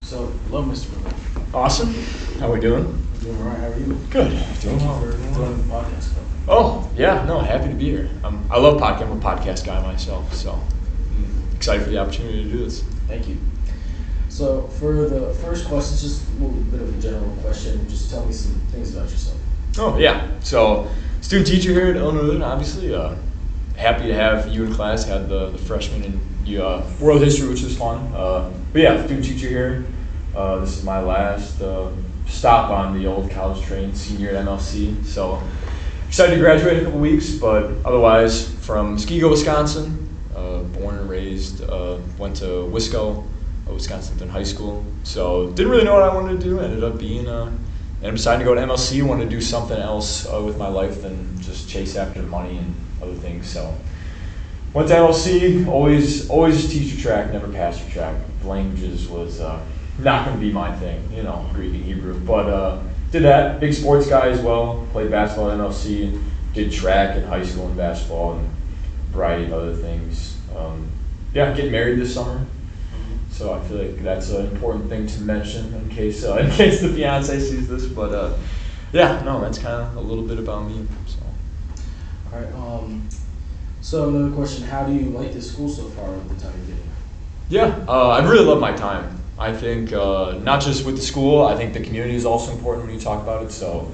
So, hello, Mr. Miller. Awesome. How we doing? I'm doing all right. How are you? Good. Thank Doing you well. for joining the podcast club. Oh, yeah, no, happy to be here. I love podcast. I'm a podcast guy myself, so excited for the opportunity to do this. Thank you. So, for the first question, just a little bit of a general question. Just tell me some things about yourself. Oh, yeah. So, student teacher here at Illinois, obviously. Happy to have you in class. Had the freshman in world history, which was fun. But yeah, student teacher here. This is my last stop on the old college train, senior at MLC. So excited to graduate in a couple weeks, but otherwise from Muskego, Wisconsin. Born and raised. Went to Wisco, Wisconsin High School. So didn't really know what I wanted to do. Ended up being and decided to go to MLC. Wanted to do something else with my life than just chase after money and other things. So went to MLC. Always teacher track, never pastor track. Languages was not going to be my thing, Greek and Hebrew. But did that. Big sports guy as well. Played basketball at MLC. Did track in high school and basketball and a variety of other things. Getting married this summer. So I feel like that's an important thing to mention in case the fiance sees this. But that's kind of a little bit about me. So. All right. So another question: how do you like this school so far? The time you're getting? Yeah, I really love my time. I think not just with the school. I think the community is also important when you talk about it. So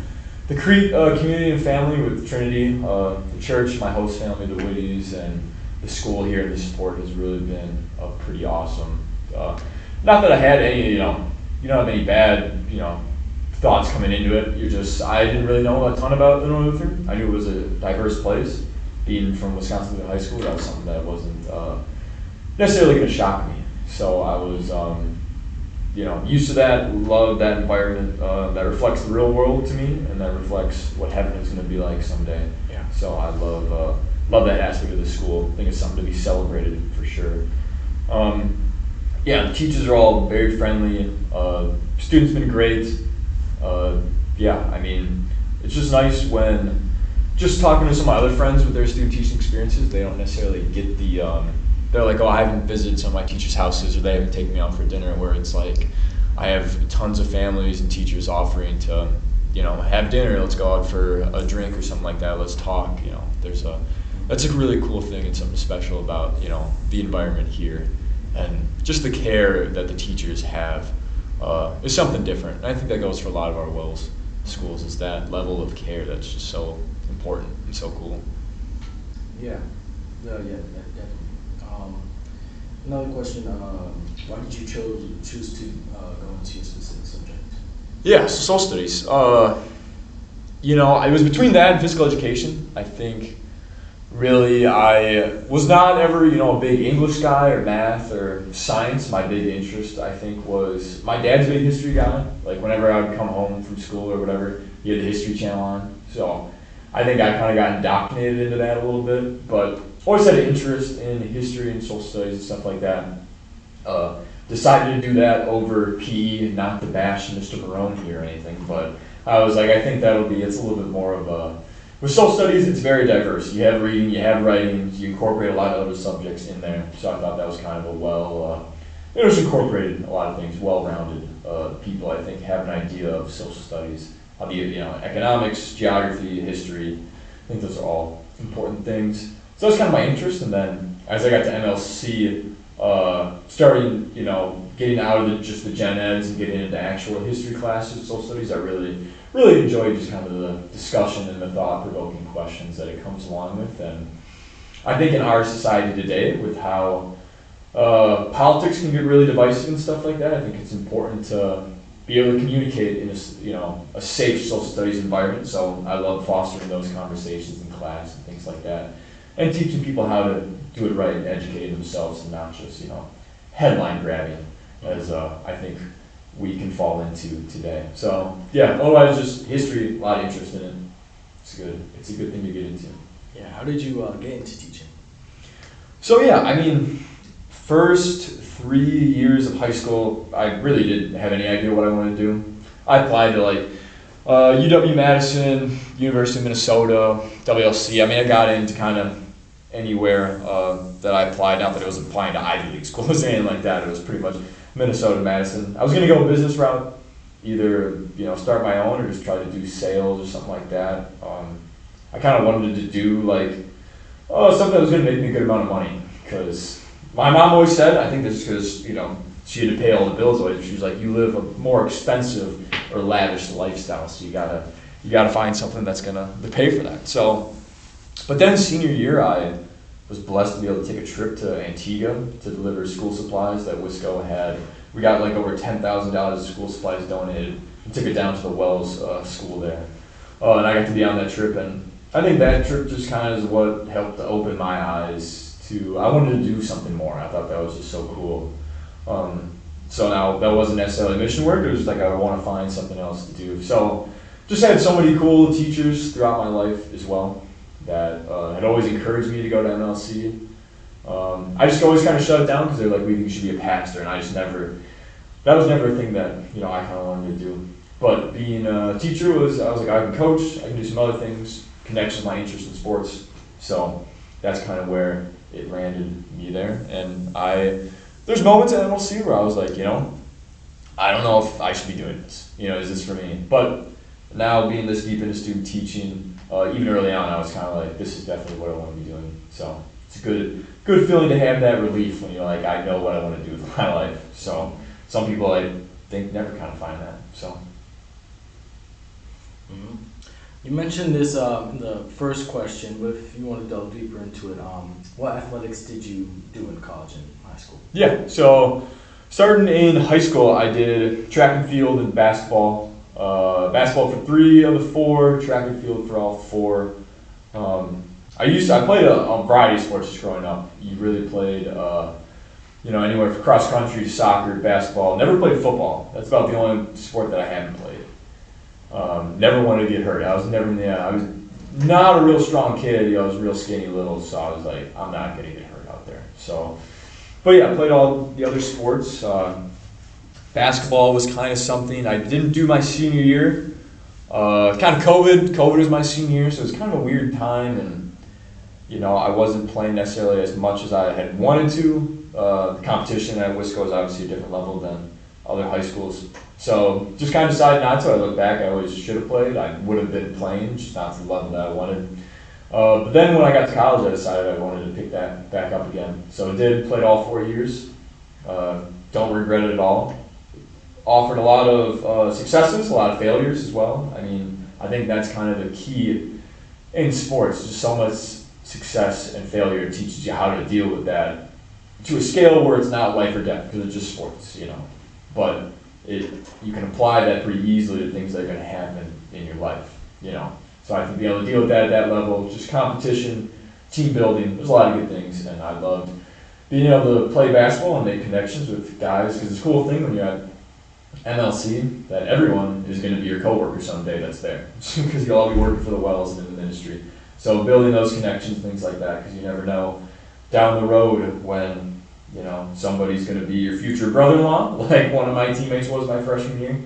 the community and family with Trinity, the church, my host family, the Whitties, and the school here and the support has really been pretty awesome. Not that I had any, you don't have any bad, thoughts coming into it. I didn't really know a ton about Illinois Lutheran. I knew it was a diverse place. Being from Wisconsin High School, that was something that wasn't necessarily going to shock me. So I was, used to that, loved that environment that reflects the real world to me, and that reflects what heaven is going to be like someday. Yeah. So I love that aspect of the school. I think it's something to be celebrated for sure. The teachers are all very friendly. Students been great. It's just nice when just talking to some of my other friends with their student teaching experiences, they don't necessarily get they're like, oh, I haven't visited some of my teachers' houses, or they haven't taken me out for dinner, where it's like, I have tons of families and teachers offering to, have dinner, let's go out for a drink or something like that, let's talk, that's a really cool thing and something special about, the environment here. And just the care that the teachers have is something different. And I think that goes for a lot of our WILS schools, is that level of care that's just so important and so cool. Yeah. Definitely. Another question: why did you choose to go into a specific subject? Yeah, so social studies. It was between that and physical education. I think really I was not ever, a big English guy or math or science. My big interest, I think, was my dad's a big history guy. Like whenever I would come home from school or whatever, he had the History Channel on. So I think I kind of got indoctrinated into that a little bit, but always had an interest in history and social studies and stuff like that. Decided to do that over PE, not to bash Mr. Marone here or anything, but I was like, I think it's a little bit more of with social studies, it's very diverse. You have reading, you have writing, you incorporate a lot of other subjects in there. So I thought that was kind of it was incorporated a lot of things, well-rounded people, I think, have an idea of social studies, economics, geography, history. I think those are all important things. So that's kind of my interest, and then as I got to MLC, starting, getting out of just the gen eds and getting into actual history classes, social studies, I really enjoyed just kind of the discussion and the thought-provoking questions that it comes along with. And I think in our society today, with how politics can get really divisive and stuff like that, I think it's important to be able to communicate in a safe social studies environment. So I love fostering those conversations in class and things like that, and teaching people how to do it right and educating themselves and not just, headline grabbing, as I think we can fall into today. So otherwise just history, a lot of interest in it. It's a good thing to get into. Yeah. How did you get into teaching? So first 3 years of high school, I really didn't have any idea what I wanted to do. I applied to UW-Madison, University of Minnesota, WLC. I got into kind of anywhere that I applied. Not that it was applying to Ivy League schools or anything like that. It was pretty much Minnesota, Madison. I was gonna go a business route, either start my own or just try to do sales or something like that. I kind of wanted to do something that was gonna make me a good amount of money, because my mom always said, I think this is because she had to pay all the bills away. She was like, you live a more expensive or lavish lifestyle, so you gotta find something that's gonna pay for that. So, but then senior year, I was blessed to be able to take a trip to Antigua to deliver school supplies that Wisco had. We got over $10,000 of school supplies donated. We took it down to the Wells school there, and I got to be on that trip. And I think that trip just kind of is what helped to open my eyes to. I wanted to do something more. I thought that was just so cool. So now that wasn't necessarily mission work. It was just I want to find something else to do. So just had so many cool teachers throughout my life as well that had always encouraged me to go to MLC. I just always kind of shut it down because they're like, we think you should be a pastor, and I just never. That was never a thing that I kind of wanted to do. But being a teacher I was like, I can coach, I can do some other things, connects with my interest in sports. So that's kind of where it landed me there. And there's moments at MLC where I was like, I don't know if I should be doing this. Is this for me? But now being this deep into student teaching, even early on, I was kind of like, this is definitely what I want to be doing. So it's a good feeling to have that relief when you're like, I know what I want to do with my life. So some people, I think, never kind of find that. So. Mm-hmm. You mentioned this in the first question, but if you want to delve deeper into it, what athletics did you do in college and high school? Yeah, so starting in high school, I did track and field and basketball. Basketball for 3 of the 4, track and field for all 4. I played a variety of sports just growing up. You really played, anywhere from cross country, soccer, basketball. Never played football. That's about the only sport that I haven't played. Never wanted to get hurt. I was not a real strong kid. I was real skinny little, so I was like, I'm not gonna get hurt out there. So, but yeah, I played all the other sports. Basketball was kind of something I didn't do my senior year. Kind of COVID was my senior year, so it was kind of a weird time, and I wasn't playing necessarily as much as I had wanted to. The competition at Wisco is obviously a different level than other high schools. So just kind of decided not to. I look back, I always should have played. I would have been playing, just not to the level that I wanted. But then when I got to college, I decided I wanted to pick that back up again. So I played all 4 years. Don't regret it at all. Offered a lot of successes, a lot of failures as well. I mean, I think that's kind of the key in sports. Just so much success and failure teaches you how to deal with that to a scale where it's not life or death, because it's just sports, But you can apply that pretty easily to things that are going to happen in your life, So I think being able to deal with that at that level, just competition, team building, there's a lot of good things, and I loved being able to play basketball and make connections with guys, because it's a cool thing when you're at MLC that everyone is going to be your coworker someday that's there, because you'll all be working for the Wells and in the ministry. So building those connections, things like that, because you never know down the road when somebody's going to be your future brother-in-law, like one of my teammates was my freshman year,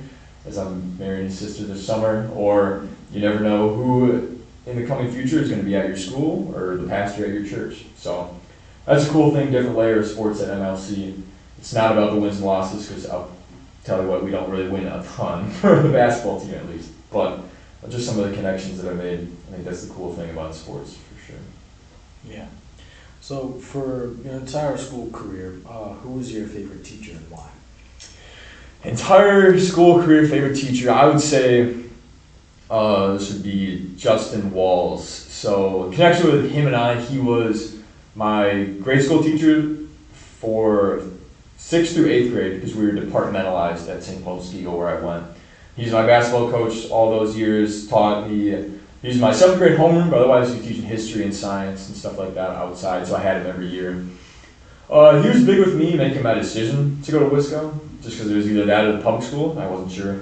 as I'm marrying his sister this summer, or you never know who in the coming future is going to be at your school or the pastor at your church. So that's a cool thing, different layer of sports at MLC. It's not about the wins and losses, because I'll tell you what, we don't really win a ton for the basketball team at least, but just some of the connections that I made. I think that's the cool thing about sports, for sure. Yeah. So for your entire school career, who was your favorite teacher and why? Entire school career favorite teacher, I would say this would be Justin Walls. So connection with him and I, he was my grade school teacher for 6th through 8th grade, because we were departmentalized at St. Paul's Eagle where I went. He's my basketball coach all those years, taught me. He's my 7th grade homeroom, but otherwise he's teaching history and science and stuff like that outside, so I had him every year. He was big with me making my decision to go to Wisco, just because it was either that or the public school. I wasn't sure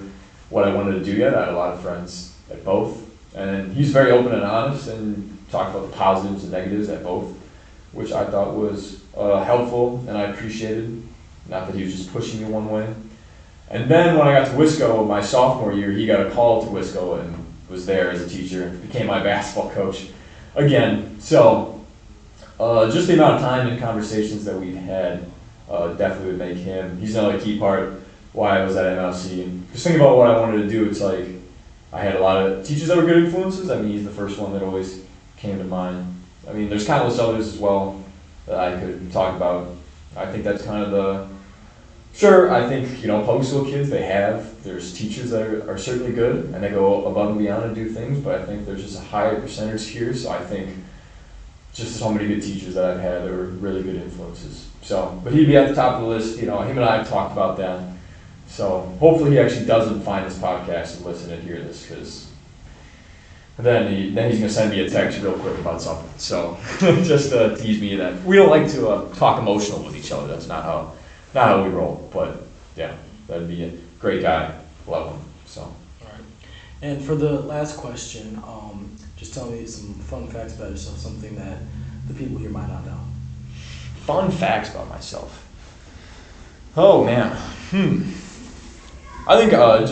what I wanted to do yet. I had a lot of friends at both. And he's very open and honest and talked about the positives and negatives at both, which I thought was helpful and I appreciated. Not that he was just pushing me one way. And then when I got to Wisco, my sophomore year, he got a call to Wisco and was there as a teacher, became my basketball coach again. So just the amount of time and conversations that we've had definitely would make him. He's another key part why I was at MLC. And just thinking about what I wanted to do, it's like I had a lot of teachers that were good influences. I mean, he's the first one that always came to mind. I mean, there's countless others as well that I could talk about. I think that's kind of sure, I think, public school kids, there's teachers that are certainly good, and they go above and beyond and do things, but I think there's just a higher percentage here, so I think just so many good teachers that I've had that were really good influences. So, but he'd be at the top of the list, him and I have talked about that. So hopefully he actually doesn't find this podcast and listen and hear this, because then he's going to send me a text real quick about something. So just tease me that we don't like to talk emotional with each other. That's not how we roll. But yeah, that'd be a great guy. Love him. So. All right. And for the last question, just tell me some fun facts about yourself, something that the people here might not know. Fun facts about myself. Oh man. I think I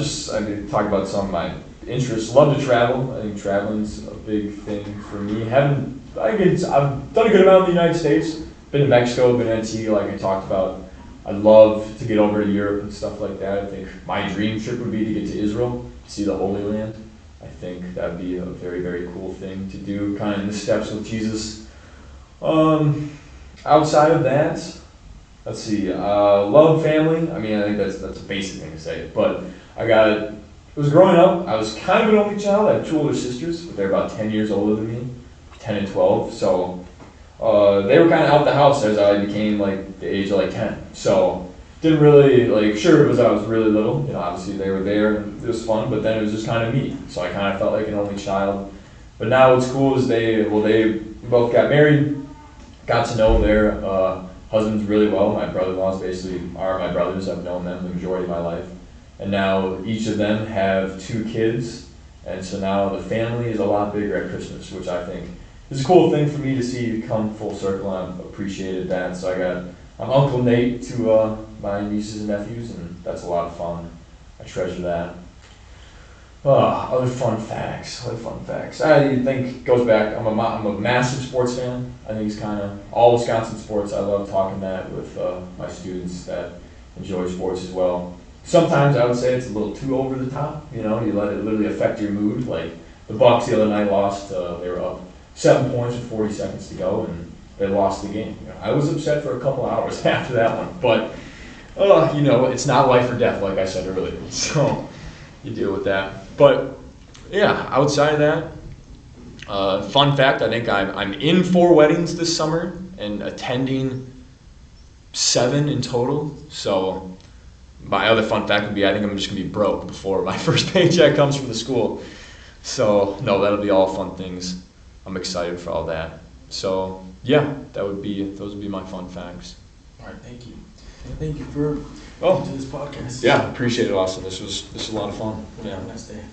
could talk about some of my interests. Love to travel. I think traveling's a big thing for me. I've done a good amount in the United States. Been to Mexico, been to Antigua, like I talked about. I'd love to get over to Europe and stuff like that. I think my dream trip would be to get to Israel, to see the Holy Land. I think that'd be a very, very cool thing to do, kind of in the steps with Jesus. Outside of that, let's see, love family. I mean, I think that's a basic thing to say, but it was growing up, I was kind of an only child. I have two older sisters, but they're about 10 years older than me, 10 and 12, so they were kind of out the house as I became like the age of 10. So didn't really sure it was I was really little. Obviously they were there and it was fun, but then it was just kind of me. So I kind of felt like an only child. But now what's cool is they both got married, got to know their husbands really well. My brother-in-laws basically are my brothers. I've known them the majority of my life. And now each of them have 2 kids. And so now the family is a lot bigger at Christmas, which I think is a cool thing for me to see come full circle, and I've appreciated that. So I'm Uncle Nate to my nieces and nephews, and that's a lot of fun. I treasure that. Other fun facts. I think goes back. I'm a massive sports fan. I think it's kind of all Wisconsin sports. I love talking that with my students that enjoy sports as well. Sometimes I would say it's a little too over the top. You let it literally affect your mood. Like the Bucks the other night lost. They were up 7 points with 40 seconds to go, and they lost the game. I was upset for a couple hours after that one, but it's not life or death, like I said earlier. So you deal with that. But yeah, outside of that, fun fact: I think I'm in 4 weddings this summer and attending 7 in total. So my other fun fact would be I think I'm just gonna be broke before my first paycheck comes from the school. So no, that'll be all fun things. I'm excited for all that. So yeah, those would be my fun facts. All right, thank you. Thank you for Oh, to this podcast. Yeah, appreciate it, Austin. This was a lot of fun. Yeah, have a nice day.